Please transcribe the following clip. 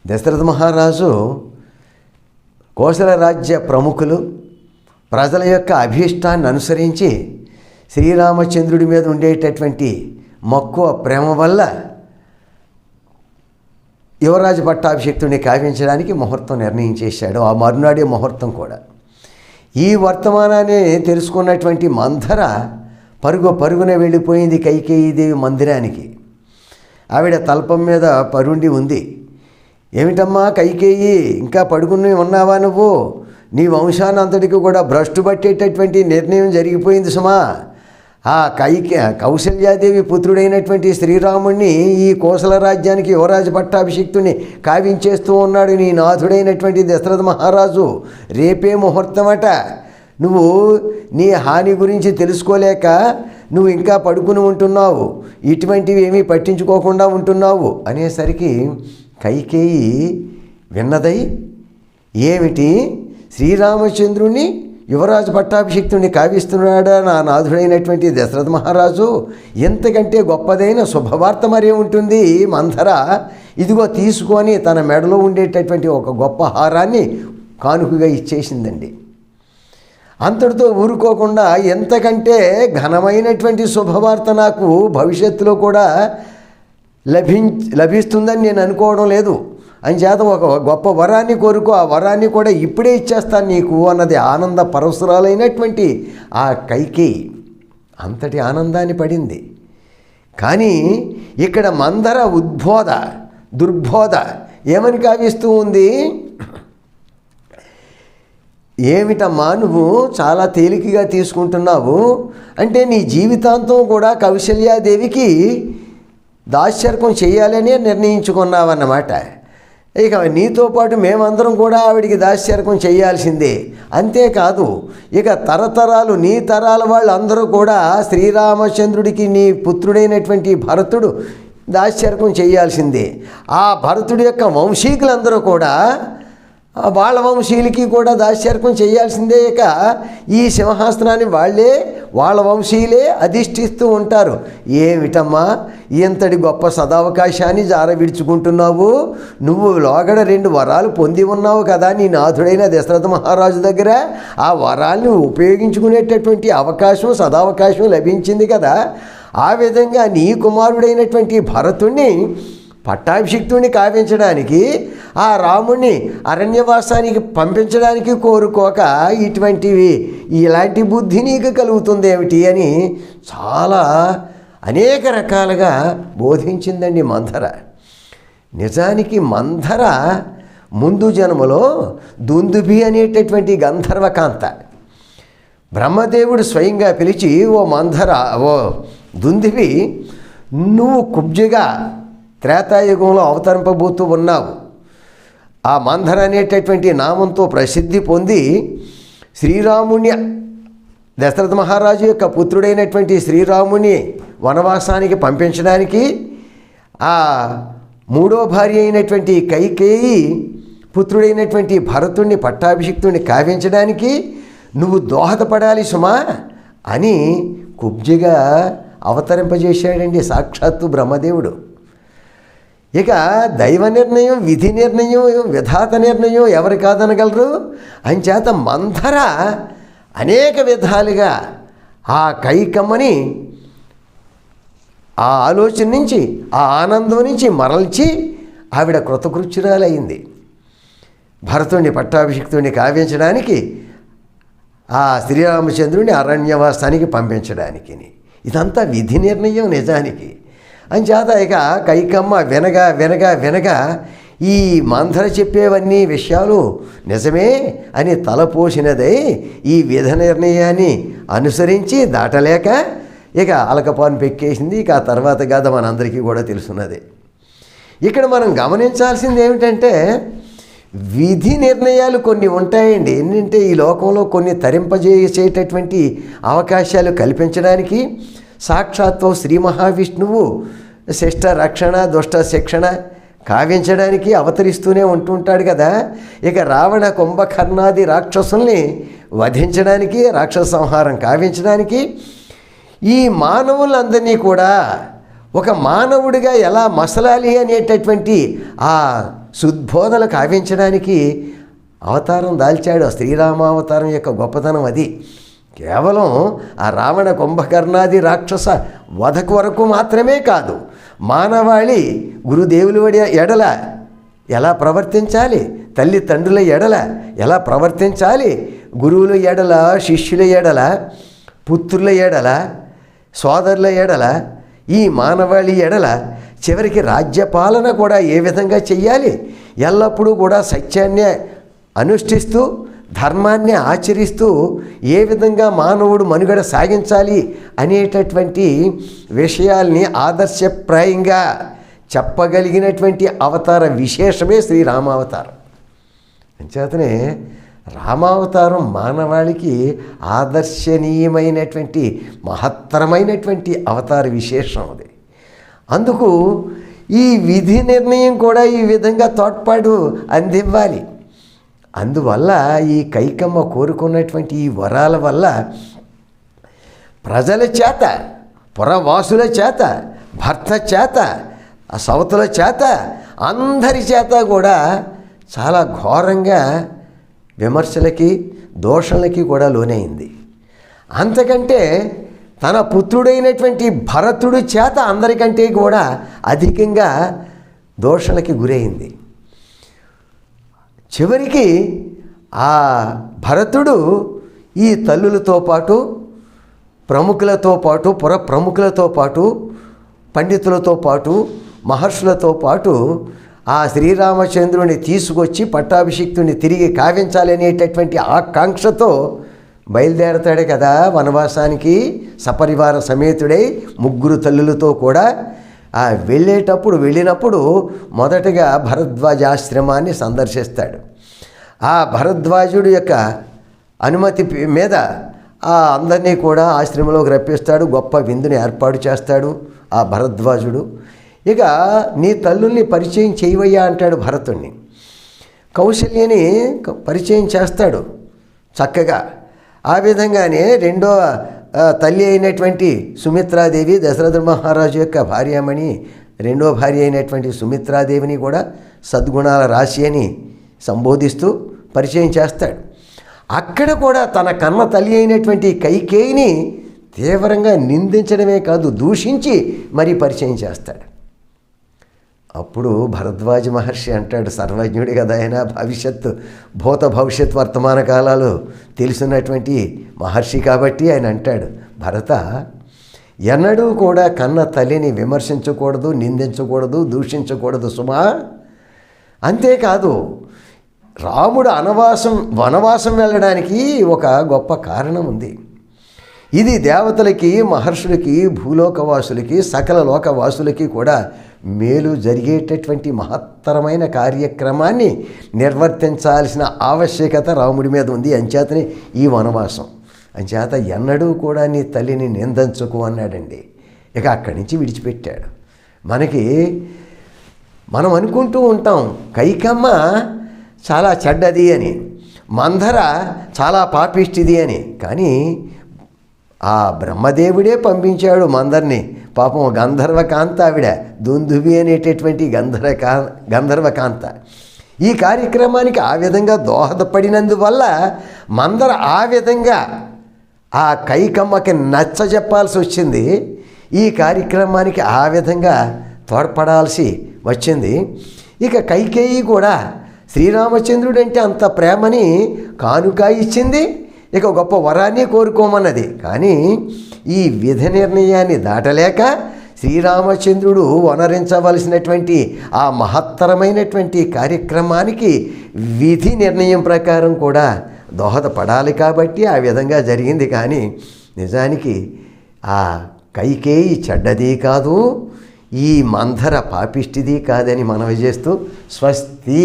దశరథ మహారాజు కోసల రాజ్య ప్రముఖులు ప్రజల యొక్క అభీష్టాన్ని అనుసరించి శ్రీరామచంద్రుడి మీద ఉండేటటువంటి మక్కువ ప్రేమ వల్ల యువరాజు పట్టాభిషిక్తుడిని కావించడానికి ముహూర్తం నిర్ణయించేశాడు. ఆ మరునాడే ముహూర్తం కూడా. ఈ వర్తమానాన్ని తెలుసుకున్నటువంటి మంథర పరుగున వెళ్ళిపోయింది కైకేయీదేవి మందిరానికి. ఆవిడ తల్పం మీద పరుండి ఉంది. ఏమిటమ్మా కైకేయి, ఇంకా పడుకుని ఉన్నావా నువ్వు? నీ వంశానంతటికి కూడా భ్రష్టు పట్టేటటువంటి నిర్ణయం జరిగిపోయింది సుమా. ఆ కౌసల్యాదేవి పుత్రుడైనటువంటి శ్రీరాముణ్ణి ఈ కోసల రాజ్యానికి యువరాజు పట్టాభిషిక్తుని కావించేస్తూ ఉన్నాడు నీ నాథుడైనటువంటి దశరథ మహారాజు. రేపే ముహూర్తమట. నువ్వు నీ హాని గురించి తెలుసుకోలేక నువ్వు ఇంకా పడుకుని ఉంటున్నావు, ఇటువంటివి ఏమీ పట్టించుకోకుండా ఉంటున్నావు అనేసరికి కైకేయి విన్నదై, ఏమిటి శ్రీరామచంద్రుని యువరాజు పట్టాభిషిక్తుడిని కావిస్తున్నాడా నా నాథుడైనటువంటి దశరథ మహారాజు? ఎంతకంటే గొప్పదైన శుభవార్త మరే ఉంటుంది మంథర? ఇదిగో తీసుకొని తన మెడలో ఉండేటటువంటి ఒక గొప్ప హారాన్ని కానుకగా ఇచ్చేసిందండి. అంతటితో ఊరుకోకుండా ఎంతకంటే ఘనమైనటువంటి శుభవార్త నాకు భవిష్యత్తులో కూడా లభిస్తుందని నేను అనుకోవడం లేదు. అంచేత ఒక గొప్ప వరాన్ని కోరుకో, ఆ వరాన్ని కూడా ఇప్పుడే ఇచ్చేస్తాను నీకు అన్నది ఆనంద పరవశురాలైనటువంటి ఆ కైకేయి అంతటి ఆనందాన్ని పడింది. కానీ ఇక్కడ మందర దుర్బోధ ఏమని కావిస్తూ ఉంది? ఏమిటమ్మా నువ్వు చాలా తేలికగా తీసుకుంటున్నావు? అంటే నీ జీవితాంతం కూడా కౌసల్యాదేవికి దాస్యర్కం చేయాలని నిర్ణయించుకున్నావన్నమాట. ఇక నీతో పాటు మేమందరం కూడా ఆవిడికి దాస్యర్కం చేయాల్సిందే. అంతేకాదు ఇక తరతరాలు నీ తరాల వాళ్ళందరూ కూడా శ్రీరామచంద్రుడికి నీ పుత్రుడైనటువంటి భరతుడు దాస్యర్కం చేయాల్సిందే. ఆ భరతుడి యొక్క వంశీకులందరూ కూడా వాళ్ళ వంశీయులకి కూడా దాస్యర్కం చేయాల్సిందే. ఇక ఈ సింహాసనాన్ని వాళ్ళ వంశీయులే అధిష్ఠిస్తూ ఉంటారు. ఏమిటమ్మా ఇంతటి గొప్ప సదావకాశాన్ని విడుచుకుంటున్నావు? నువ్వు లోగడ 2 వరాలు పొంది ఉన్నావు కదా నీ నాథుడైన దశరథ మహారాజు దగ్గర. ఆ వరాల్ని ఉపయోగించుకునేటటువంటి అవకాశం సదావకాశం లభించింది కదా. ఆ విధంగా నీ కుమారుడైనటువంటి భరతుణ్ణి పట్టాభిషిక్తుడిని కావించడానికి, ఆ రాముణ్ణి అరణ్యవాసానికి పంపించడానికి కోరుకోక ఇలాంటి బుద్ధి నీకు కలుగుతుంది ఏమిటి అని చాలా అనేక రకాలుగా బోధించిందండి మంథర. నిజానికి మంథర ముందు జన్మలో దుందుభి అనేటటువంటి గంధర్వకాంత. బ్రహ్మదేవుడు స్వయంగా పిలిచి, ఓ మంథర, ఓ దుందుభి, నువ్వు కుబ్జగా త్రేతాయుగంలో అవతరింపబోతూ ఉన్నావు. ఆ మంథర అనేటటువంటి నామంతో ప్రసిద్ధి పొంది శ్రీరాముని దశరథ మహారాజు యొక్క పుత్రుడైనటువంటి శ్రీరాముని వనవాసానికి పంపించడానికి, ఆ 3వ భార్య అయినటువంటి కైకేయి పుత్రుడైనటువంటి భరతుణ్ణి పట్టాభిషిక్తుడిని కావించడానికి నువ్వు దోహదపడాలి సుమా అని కుబ్జగా అవతరింపజేశాడండి సాక్షాత్తు బ్రహ్మదేవుడు. ఇక దైవ నిర్ణయం, విధి నిర్ణయం, విధాత నిర్ణయం ఎవరు కాదనగలరు? అంచేత మంథర అనేక విధాలుగా ఆ కైకమ్మని ఆ ఆలోచన నుంచి, ఆ ఆనందం నుంచి మరల్చి ఆవిడ కృతకృత్యురాలయ్యింది. భరతుడిని పట్టాభిషిక్తుడిని కావించడానికి, ఆ శ్రీరామచంద్రుని అరణ్యవాసానికి పంపించడానికి. ఇదంతా విధి నిర్ణయం నిజానికి. అంచేత ఇక కైకమ్మ వినగా ఈ మంథర చెప్పేవన్నీ విషయాలు నిజమే అని తలపోసినదై ఈ విధ నిర్ణయాన్ని అనుసరించి దాటలేక ఇక అలకపాను పెక్కేసింది. ఇక ఆ తర్వాత గాథ మనందరికీ కూడా తెలుసున్నది. ఇక్కడ మనం గమనించాల్సింది ఏమిటంటే, విధి నిర్ణయాలు కొన్ని ఉంటాయండి. ఏంటంటే ఈ లోకంలో కొన్ని తరింపజేసేటటువంటి అవకాశాలు కల్పించడానికి సాక్షాత్తు శ్రీ మహావిష్ణువు శిష్ట రక్షణ దుష్ట శిక్షణ కావించడానికి అవతరిస్తూనే ఉంటుంటాడు కదా. ఇక రావణ కుంభకర్ణాది రాక్షసుల్ని వధించడానికి, రాక్షస సంహారం కావించడానికి ఈ మానవులందరినీ కూడా ఒక మానవుడిగా ఎలా మసలాలి అనేటటువంటి ఆ సుద్బోధలు కావించడానికి అవతారం దాల్చాడు. శ్రీరామావతారం యొక్క గొప్పతనం అది. కేవలం ఆ రావణ కుంభకర్ణాది రాక్షస వధకు వరకు మాత్రమే కాదు, మానవాళి గురుదేవుల ఎడల ఎలా ప్రవర్తించాలి, తల్లిదండ్రుల ఎడల ఎలా ప్రవర్తించాలి, గురువుల ఎడల, శిష్యుల ఎడల, పుత్రుల ఎడల, సోదరుల ఎడల, ఈ మానవాళి ఎడల, చివరికి రాజ్యపాలన కూడా ఏ విధంగా చెయ్యాలి, ఎల్లప్పుడూ కూడా సత్యాన్ని అనుష్ఠిస్తూ ధర్మాన్ని ఆచరిస్తూ ఏ విధంగా మానవుడు మనుగడ సాగించాలి అనేటటువంటి విషయాల్ని ఆదర్శప్రాయంగా చెప్పగలిగినటువంటి అవతార విశేషమే శ్రీరామావతారం. అంచేతనే రామావతారం మానవాళికి ఆదర్శనీయమైనటువంటి మహత్తరమైనటువంటి అవతార విశేషం అది. అందుకు ఈ విధి నిర్ణయం కూడా ఈ విధంగా తోడ్పాటు అందివ్వాలి. అందువల్ల ఈ కైకమ్మ కోరుకున్నటువంటి ఈ వరాల వల్ల ప్రజల చేత, పురవాసుల చేత, భర్త చేత, సవతుల చేత, అందరి చేత కూడా చాలా ఘోరంగా విమర్శలకి, దోషణలకి కూడా లోనైంది. అంతకంటే తన పుత్రుడైనటువంటి భరతుడి చేత అందరికంటే కూడా అధికంగా దోషణలకి గురైంది. చివరికి ఆ భరతుడు ఈ తల్లులతో పాటు, ప్రముఖులతో పాటు, పుర ప్రముఖులతో పాటు, పండితులతో పాటు, మహర్షులతో పాటు ఆ శ్రీరామచంద్రుని తీసుకొచ్చి పట్టాభిషిక్తుని తిరిగి కావించాలనేటటువంటి ఆకాంక్షతో బయలుదేరతాడు కదా వనవాసానికి. సపరివార సమేతుడై 3 తల్లులతో కూడా వెళ్ళినప్పుడు మొదటగా భరద్వాజాశ్రమాన్ని సందర్శిస్తాడు. ఆ భరద్వాజుడి యొక్క అనుమతి మీద అందరినీ కూడా ఆశ్రమంలోకి రప్పిస్తాడు. గొప్ప విందుని ఏర్పాటు చేస్తాడు ఆ భరద్వాజుడు. ఇక నీ తల్లుల్ని పరిచయం చేయవయ్యా అంటాడు భరతుణ్ణి. కౌశల్యని పరిచయం చేస్తాడు చక్కగా. ఆ విధంగానే రెండో తల్లి అయినటువంటి సుమిత్రాదేవి, దశరథ మహారాజు యొక్క భార్యామణి, రెండో భార్య అయినటువంటి సుమిత్రాదేవిని కూడా సద్గుణాల రాశి అని సంబోధిస్తూ పరిచయం చేస్తాడు. అక్కడ కూడా తన కన్న తల్లి అయినటువంటి కైకేయిని తీవ్రంగా నిందించడమే కాదు, దూషించి మరీ పరిచయం చేస్తాడు. అప్పుడు భరద్వాజ మహర్షి అంటాడు, సర్వజ్ఞుడి కదా ఆయన, భూత భవిష్యత్ వర్తమాన కాలాలు తెలిసినటువంటి మహర్షి కాబట్టి ఆయన అంటాడు, భరత, ఎన్నడూ కూడా కన్న తల్లిని విమర్శించకూడదు, నిందించకూడదు, దూషించకూడదు సుమా. అంతేకాదు, రాముడు వనవాసం వెళ్ళడానికి ఒక గొప్ప కారణం ఉంది. ఇది దేవతలకి, మహర్షులకి, భూలోకవాసులకి, సకల లోకవాసులకి కూడా మేలు జరిగేటటువంటి మహత్తరమైన కార్యక్రమాన్ని నిర్వర్తించాల్సిన ఆవశ్యకత రాముడి మీద ఉంది. అంచేతనే ఈ వనవాసం. అంచేత ఎన్నడూ కూడా నీ తల్లిని నిందించకు అన్నాడండి. ఇక అక్కడి నుంచి విడిచిపెట్టాడు. మనం అనుకుంటూ ఉంటాం కైకమ్మ చాలా చెడ్డది అని, మందర చాలా పాపిష్టిది అని. కానీ ఆ బ్రహ్మదేవుడే పంపించాడు మందర్ని. పాపం గంధర్వకాంత ఆవిడ, దుందుభి అనేటటువంటి గంధర్వకాంత. ఈ కార్యక్రమానికి ఆ విధంగా దోహదపడినందువల్ల మందర ఆ విధంగా ఆ కైకమ్మకి నచ్చజెప్పాల్సి వచ్చింది. ఈ కార్యక్రమానికి ఆ విధంగా తోడ్పడాల్సి వచ్చింది. ఇక కైకేయి కూడా శ్రీరామచంద్రుడంటే అంత ప్రేమని కానుక ఇచ్చింది. ఇక గొప్ప వరాన్ని కోరుకోమన్నది. కానీ ఈ విధి నిర్ణయాన్ని దాటలేక శ్రీరామచంద్రుడు వనరించవలసినటువంటి ఆ మహత్తరమైనటువంటి కార్యక్రమానికి విధి నిర్ణయం ప్రకారం కూడా దోహదపడాలి కాబట్టి ఆ విధంగా జరిగింది. కానీ నిజానికి ఆ కైకేయి చెడ్డది కాదు, ఈ మందర పాపిష్టిది కాదని మనవి చేస్తూ స్వస్తి.